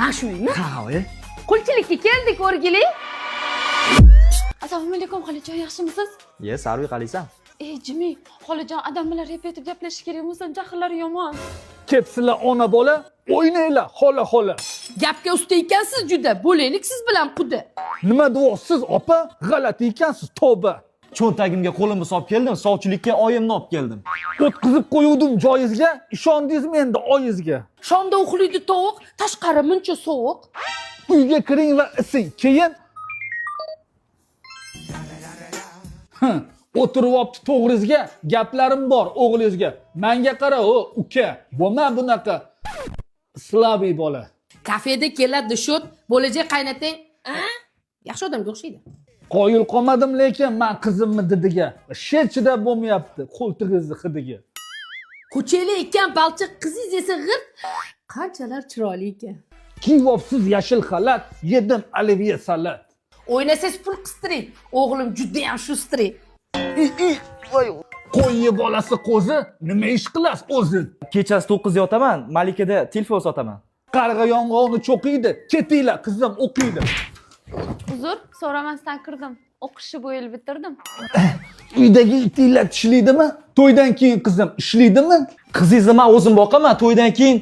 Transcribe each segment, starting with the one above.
Ha shuymi? Ha, oyi. Qulchilikka keldik o'rgili. Assalomu alaykum xolajon, yaxshimisiz? Ye, Sarvi qalaysan? Jimi, xolajon, adam bilan repetib gaplashish kerak bo'lsa, jahllari yomon. Ketsinlar ona bola, o'ynanglar, xola. Gapga usta ekansiz juda, bo'laylik siz bilan quda. Nima deyapsiz, opa? G'alati ekansiz, tavba. Cho'ntagimga qo'limni solib keldim, sovchilikka oyimni olib keldim. O'tkazib qo'yuvdim joyizga, ishondingizmi endi oyizga? Shomda uxlaydi tovuq, tashqari muncha sovuq. Uyga kiring va ising, keyin o'tiryapti to'g'rizga, gaplarim bor o'g'lingizga. Menga qara, uka, bo'lma bunaqa. Slaviy bola. Kafeda keladi shot, bo'lajak qaynatang. Yaxshi odamga o'xshaydi. Qoyil qolmadim lekin men qizimni didiga. Shechida bo'lmayapti qo'ltig'izni hidiga. Ko'cheli ekan balchiq, qizingiz esa g'irt. Qanchalar chiroyli ekan. Kiyopsiz yashil xalat, yedim olivye salat. O'ynasangiz pul qistiring. O'g'lim juda ham shustri. Qo'yni bolasi qo'zi, nima ish qilasiz o'zi? Kechasi 9 da yotaman, Malikada telefon sotaman. Qarg'a yong'oqni cho'qiydi, ketinglar qizim o'qiydi. Uzr, so'ramasdan kirdim. O'qishni bu yil bitirdim. Uydagi itinglar tishlaydimi? To'ydan keyin qizim ishlaydimi? Qizingizni men o'zim boqaman, to'ydan keyin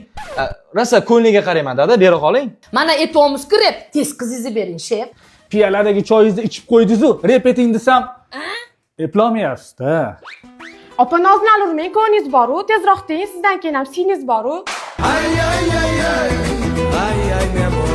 rosa ko'ngliga qarayman, dada, bera qoling. Mana e'timiz kirib, tez qizingizni bering, shef. Piyaladagi choyingizni ichib qo'ydingiz-ku, repeting desam, eplolmayapsiz-da. Opa nozlan urmang, ko'ningiz bor-u, tezroq deyin, sizdan keyin ham siyingiz bor-u. Ay, ay, ay, ay, ay, ay, ay,